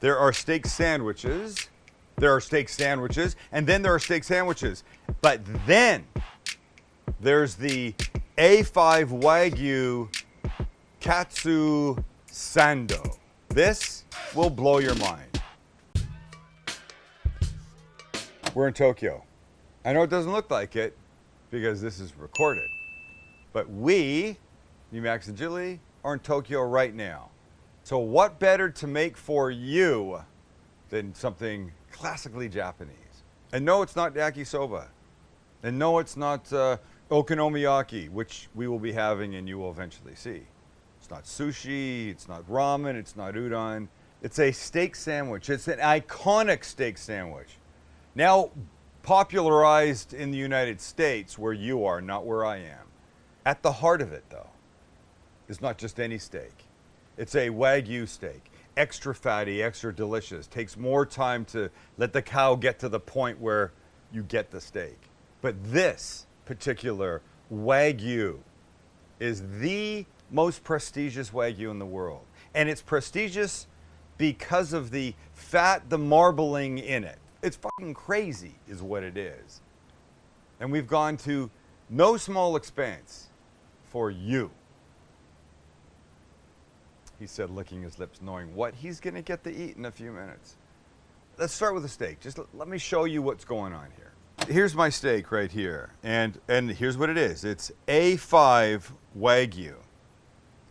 There are steak sandwiches. There are steak sandwiches, and then there are steak sandwiches. But then there's the A5 Wagyu Katsu Sando. This will blow your mind. We're in Tokyo. I know it doesn't look like it because this is recorded, but we, me, Max, and Julie, are in Tokyo right now. So what better to make for you than something classically Japanese? And no, it's not yakisoba. And no, it's not okonomiyaki, which we will be having and you will eventually see. It's not sushi, it's not ramen, it's not udon. It's a steak sandwich. It's an iconic steak sandwich. Now popularized in the United States, where you are, not where I am. At the heart of it, though, is not just any steak. It's a Wagyu steak. Extra fatty, extra delicious. Takes more time to let the cow get to the point where you get the steak. But this particular Wagyu is the most prestigious Wagyu in the world. And it's prestigious because of the fat, the marbling in it. It's fucking crazy is what it is. And we've gone to no small expense for you. He said, licking his lips, knowing what he's going to get to eat in a few minutes. Let's start with the steak. Just let me show you what's going on here. Here's my steak right here. And here's what it is. It's A5 Wagyu.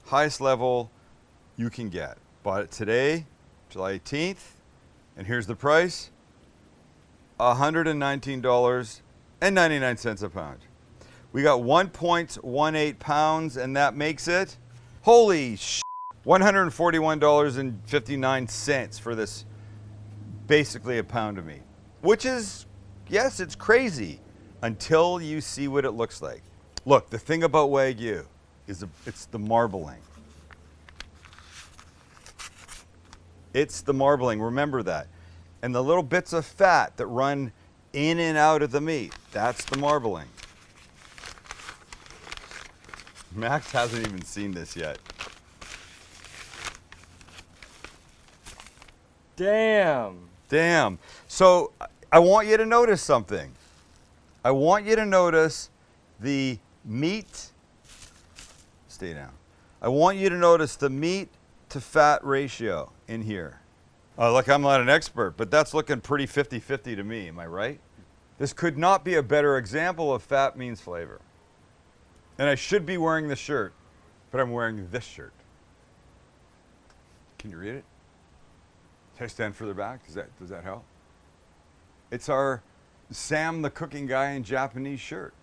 Highest level you can get. Bought it today, July 18th. And here's the price. $119.99 a pound. We got 1.18 pounds, and that makes it, holy shit, $141.59 for this, basically a pound of meat. Which is, yes, it's crazy until you see what it looks like. Look, the thing about Wagyu is it's the marbling. It's the marbling, remember that. And the little bits of fat that run in and out of the meat, that's the marbling. Max hasn't even seen this yet. Damn. Damn. So I want you to notice something. I want you to notice the meat. Stay down. I want you to notice the meat to fat ratio in here. Look, I'm not an expert, but that's looking pretty 50-50 to me. Am I right? This could not be a better example of fat means flavor. And I should be wearing this shirt, but I'm wearing this shirt. Can you read it? Can I stand further back? Does that help? It's our Sam the Cooking Guy in Japanese shirt,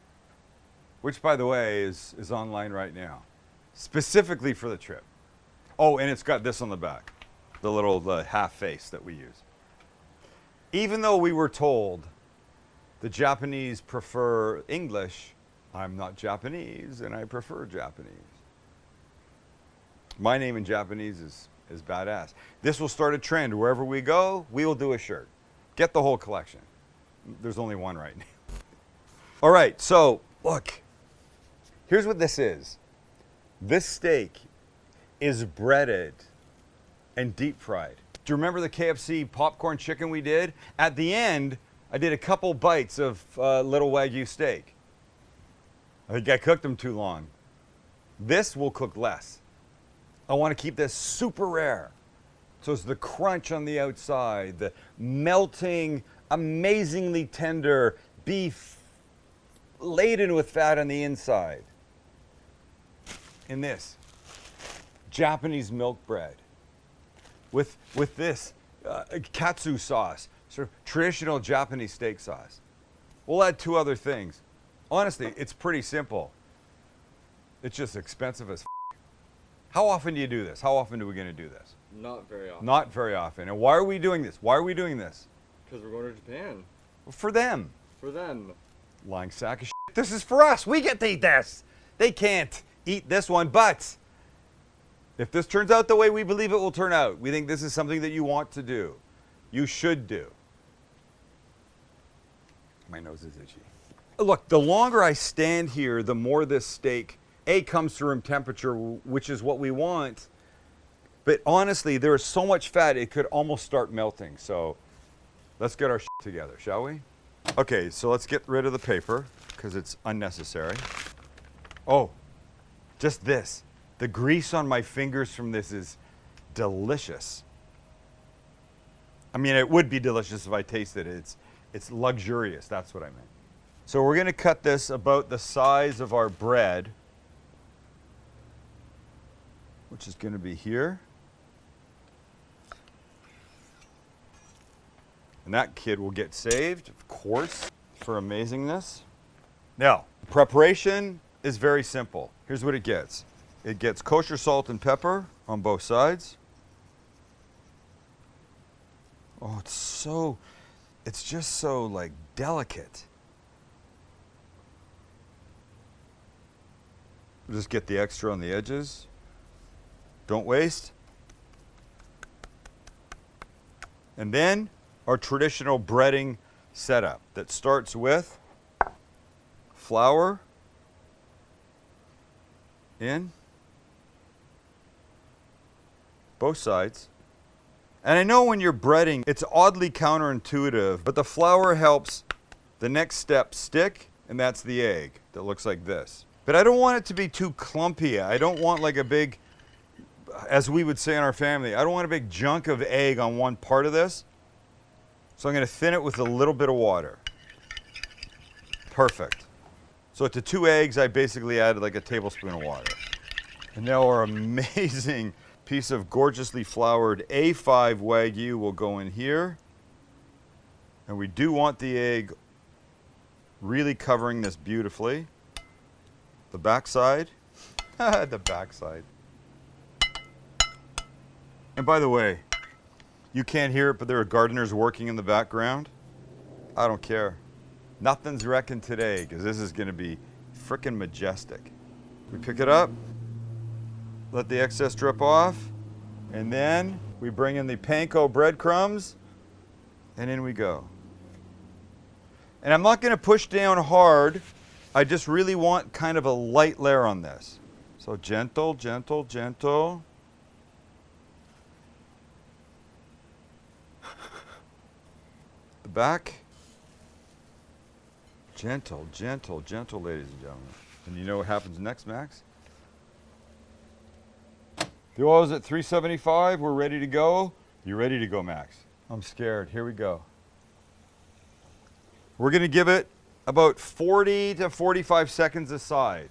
which, by the way, is online right now, specifically for the trip. Oh, and it's got this on the back, the little half face that we use. Even though we were told the Japanese prefer English, I'm not Japanese and I prefer Japanese. My name in Japanese is badass. This will start a trend. Wherever we go, we will do a shirt. Get the whole collection. There's only one right now. All right, so look, here's what this is. This steak is breaded and deep fried. Do you remember the KFC popcorn chicken we did? At the end, I did a couple bites of little Wagyu steak. I think I cooked them too long. This will cook less. I want to keep this super rare. So it's the crunch on the outside, the melting, amazingly tender beef laden with fat on the inside. And this Japanese milk bread with this katsu sauce, sort of traditional Japanese steak sauce. We'll add two other things. Honestly, it's pretty simple. It's just expensive as f***. How often do you do this? How often are we going to do this? Not very often. Not very often. And why are we doing this? Why are we doing this? Because we're going to Japan. Well, for them. For them. Lying sack of shit. This is for us. We get to eat this. They can't eat this one, but if this turns out the way we believe it will turn out, we think this is something that you want to do. You should do. My nose is itchy. Look, the longer I stand here, the more this steak, A, comes to room temperature, which is what we want, But honestly, there is so much fat, it could almost start melting. So let's get our shit together, shall we? Okay, so let's get rid of the paper because it's unnecessary. Oh, just this. The grease on my fingers from this is delicious. I mean, it would be delicious if I tasted it. It's luxurious, that's what I meant. So we're gonna cut this about the size of our bread, which is gonna be here. And that kid will get saved, of course, for amazingness. Now, preparation is very simple. Here's what it gets. It gets kosher salt and pepper on both sides. Oh, it's just so like delicate. Just get the extra on the edges. Don't waste. And then our traditional breading setup that starts with flour in both sides. And I know when you're breading, it's oddly counterintuitive, but the flour helps the next step stick, and that's the egg that looks like this. But I don't want it to be too clumpy. I don't want like a big, as we would say in our family, I don't want a big junk of egg on one part of this. So I'm going to thin it with a little bit of water. Perfect. So to 2 eggs, I basically added like a tablespoon of water. And now our amazing piece of gorgeously floured A5 Wagyu will go in here. And we do want the egg really covering this beautifully. The backside. The backside. And by the way, you can't hear it, but there are gardeners working in the background. I don't care. Nothing's wrecking today because this is going to be frickin' majestic. We pick it up, let the excess drip off, and then we bring in the Panko breadcrumbs, and in we go. And I'm not going to push down hard. I just really want kind of a light layer on this. So gentle, gentle, gentle. The back. Gentle, gentle, gentle, ladies and gentlemen. And you know what happens next, Max? The oil's at 375. We're ready to go. You ready to go, Max? I'm scared. Here we go. We're going to give it about 40 to 45 seconds aside.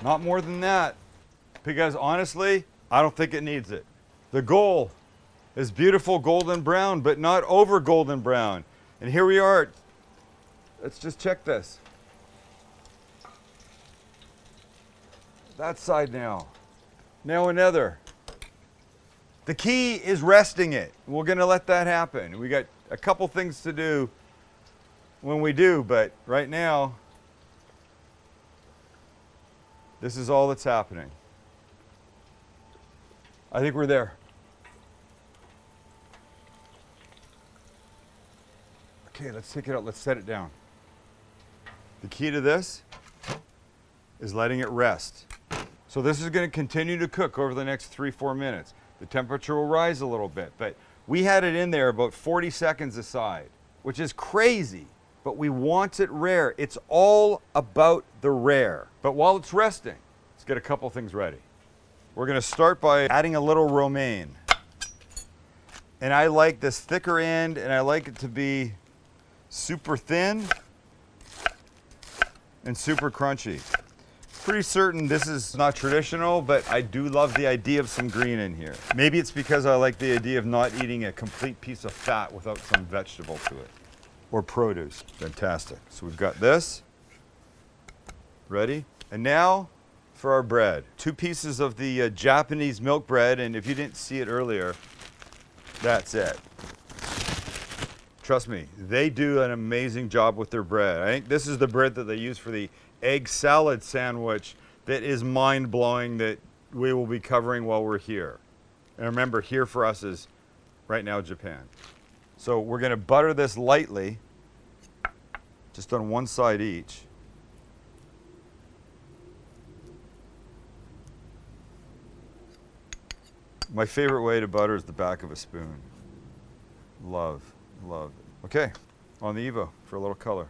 Not more than that. Because honestly, I don't think it needs it. The goal is beautiful golden brown, but not over golden brown. And here we are. Let's just check this. That side now. Now another. The key is resting it. We're going to let that happen. We got a couple things to do when we do, but right now, this is all that's happening. I think we're there. Okay, let's take it out. Let's set it down. The key to this is letting it rest. So this is going to continue to cook over the next 3-4 minutes. The temperature will rise a little bit, but we had it in there about 40 seconds aside, which is crazy, but we want it rare. It's all about the rare. But while it's resting, let's get a couple things ready. We're going to start by adding a little romaine. And I like this thicker end, and I like it to be super thin and super crunchy. Pretty certain this is not traditional, but I do love the idea of some green in here. Maybe it's because I like the idea of not eating a complete piece of fat without some vegetable to it. Or produce. Fantastic. So we've got this. Ready? And now for our bread. 2 pieces of the Japanese milk bread, and if you didn't see it earlier, that's it. Trust me, they do an amazing job with their bread. I think this is the bread that they use for the egg salad sandwich that is mind-blowing that we will be covering while we're here. And remember, here for us is right now Japan. So we're going to butter this lightly, just on one side each. My favorite way to butter is the back of a spoon. Love, love. Okay, on the Evo for a little color.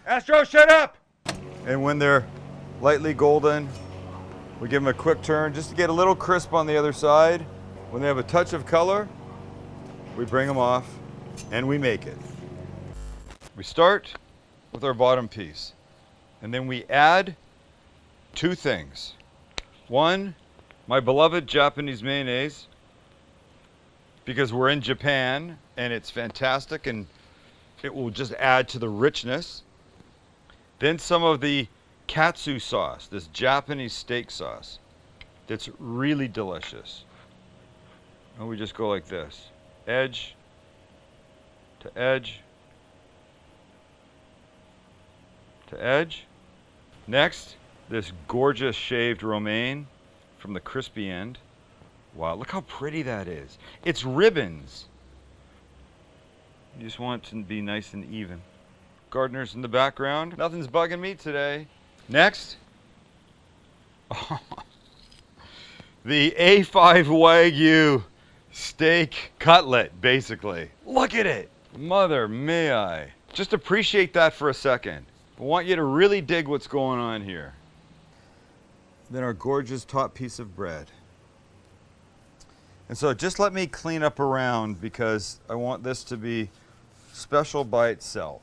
Astro, shut up! And when they're lightly golden, we give them a quick turn just to get a little crisp on the other side. When they have a touch of color, we bring them off and we make it. We start with our bottom piece, and then we add two things. One, my beloved Japanese mayonnaise, because we're in Japan and it's fantastic and it will just add to the richness. Then some of the katsu sauce, this Japanese steak sauce that's really delicious. And we just go like this, edge to edge to edge. Next, this gorgeous shaved romaine from the crispy end. Wow, look how pretty that is. It's ribbons. You just want it to be nice and even. Gardeners in the background. Nothing's bugging me today. Next, the A5 Wagyu steak cutlet, basically. Look at it. Mother may I. Just appreciate that for a second. I want you to really dig what's going on here. Then our gorgeous top piece of bread. And so just let me clean up around because I want this to be special by itself.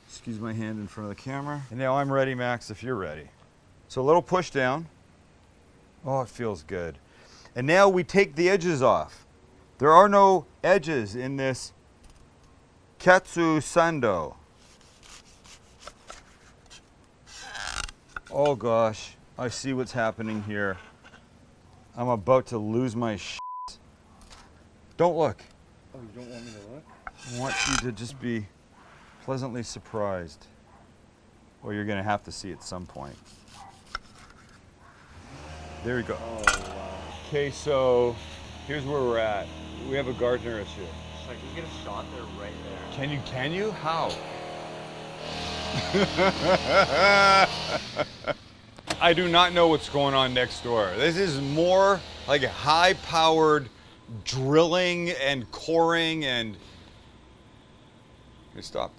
Excuse my hand in front of the camera. And now I'm ready, Max, if you're ready. So a little push down. Oh, it feels good. And now we take the edges off. There are no edges in this Katsu Sando. Oh gosh, I see what's happening here. I'm about to lose my shit. Don't look. Oh, you don't want me to look? I want you to just be pleasantly surprised. Well, you're gonna have to see at some point. There we go. Oh, wow. Okay, so here's where we're at. We have a gardener issue. So can you get a shot there right there? Can you? How? I do not know what's going on next door. This is more like high-powered drilling and coring and it stopped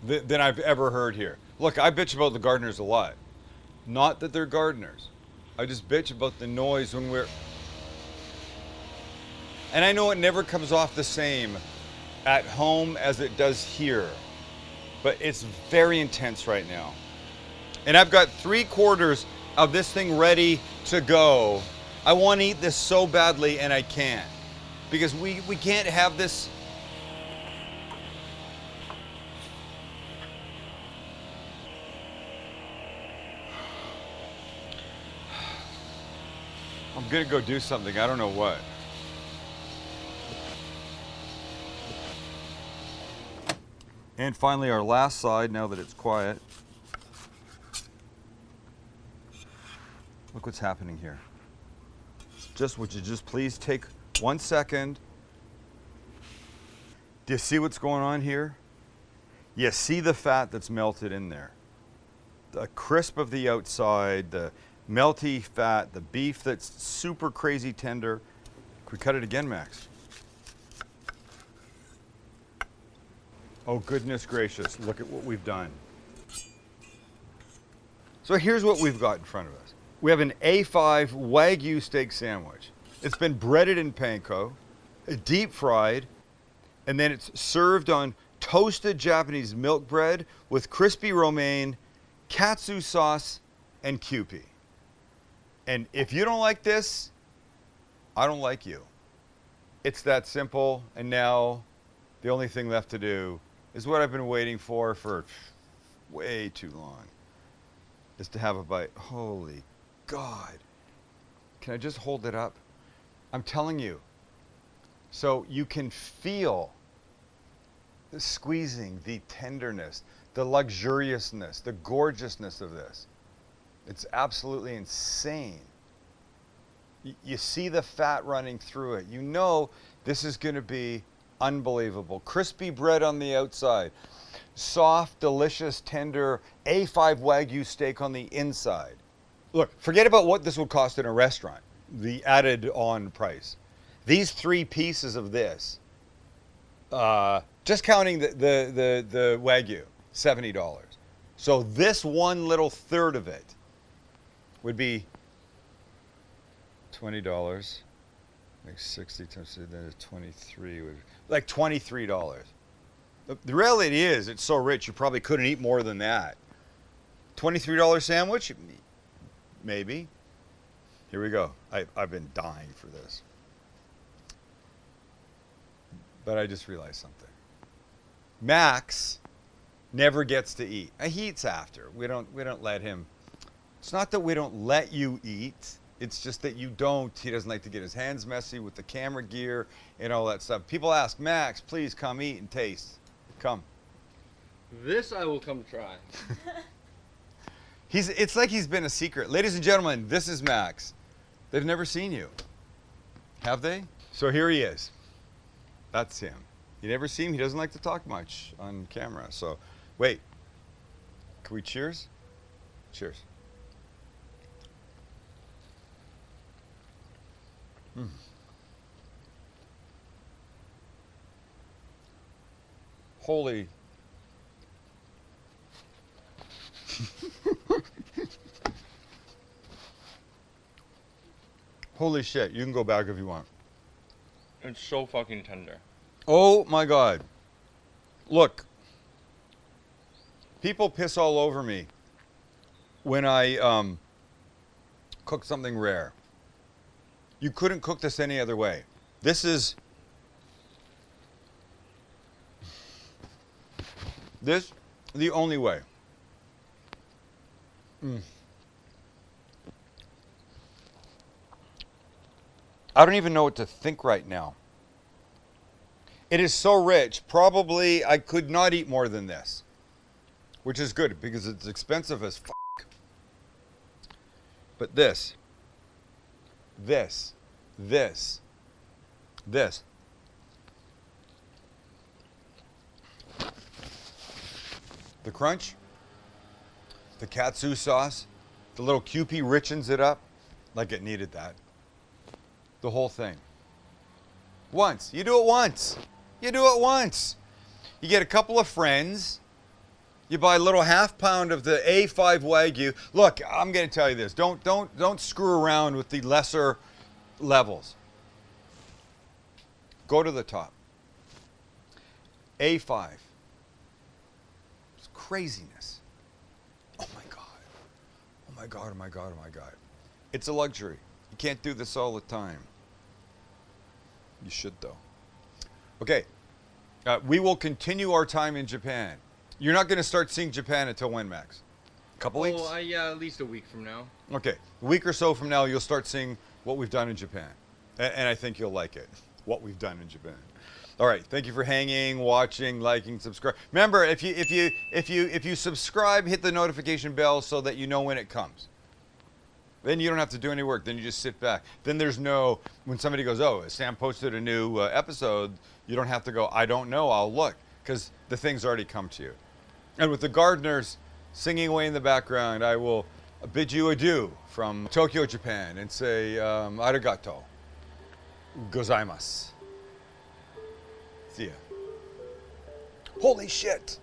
than I've ever heard here. Look, I bitch about the gardeners a lot. Not that they're gardeners. I just bitch about the noise when we're... And I know it never comes off the same at home as it does here, but it's very intense right now. And I've got 3/4 of this thing ready to go. I want to eat this so badly and I can't. Because we can't have this. I'm gonna go do something, I don't know what. And finally our last side, now that it's quiet. Look what's happening here. Would you just please take 1 second. Do you see what's going on here? You see the fat that's melted in there. The crisp of the outside, the melty fat, the beef that's super crazy tender. Can we cut it again, Max? Oh, goodness gracious, look at what we've done. So here's what we've got in front of us. We have an A5 Wagyu steak sandwich. It's been breaded in panko, deep fried, and then it's served on toasted Japanese milk bread with crispy romaine, katsu sauce, and kewpie. And if you don't like this, I don't like you. It's that simple, and now the only thing left to do is what I've been waiting for way too long, is to have a bite. Holy God. Can I just hold it up? I'm telling you. So you can feel the squeezing, the tenderness, the luxuriousness, the gorgeousness of this. It's absolutely insane. You see the fat running through it. You know this is going to be unbelievable. Crispy bread on the outside. soft, delicious, tender A5 Wagyu steak on the inside. Look, forget about what this would cost in a restaurant, the added on price. These 3 pieces of this, just counting the Wagyu, $70. So this one little third of it would be $20. Like 60 times, then it's 23, like $23. The reality is, it's so rich, you probably couldn't eat more than that. $23 sandwich? Maybe. Here we go. I've been dying for this. But I just realized something. Max never gets to eat. He eats after. We don't let him. It's not that we don't let you eat. It's just that you don't. He doesn't like to get his hands messy with the camera gear and all that stuff. People ask, Max, please come eat and taste. Come. This I will come try. It's like he's been a secret. Ladies and gentlemen, this is Max. They've never seen you. Have they? So here he is. That's him. You never see him. He doesn't like to talk much on camera. So, wait. Can we cheers? Cheers. Mm. Holy. Holy shit. You can go back if you want. It's so fucking tender. Oh my God. Look. People piss all over me when I cook something rare. You couldn't cook this any other way. This is the only way. I don't even know what to think right now. It is so rich. Probably I could not eat more than this, which is good because it's expensive as fuck. But this. The crunch, the katsu sauce, the little Kewpie richens it up like it needed that. The whole thing. Once. You do it once. You do it once. You get a couple of friends. You buy a little half pound of the A5 Wagyu. Look, I'm going to tell you this. Don't screw around with the lesser levels. Go to the top. A5. It's craziness. Oh my God. Oh my God, oh my God, oh my God. It's a luxury. You can't do this all the time. You should, though. Okay. We will continue our time in Japan. You're not going to start seeing Japan until when, Max? A couple weeks? Yeah, at least a week from now. Okay. A week or so from now, you'll start seeing what we've done in Japan. And I think you'll like it, what we've done in Japan. All right. Thank you for hanging, watching, liking, subscribe. Remember, if you subscribe, hit the notification bell so that you know when it comes. Then you don't have to do any work. Then you just sit back. Then there's no, when somebody goes, oh, Sam posted a new episode, you don't have to go, I don't know, I'll look. Because the thing's already come to you. And with the gardeners singing away in the background, I will bid you adieu from Tokyo, Japan, and say, arigato gozaimasu. See ya. Holy shit.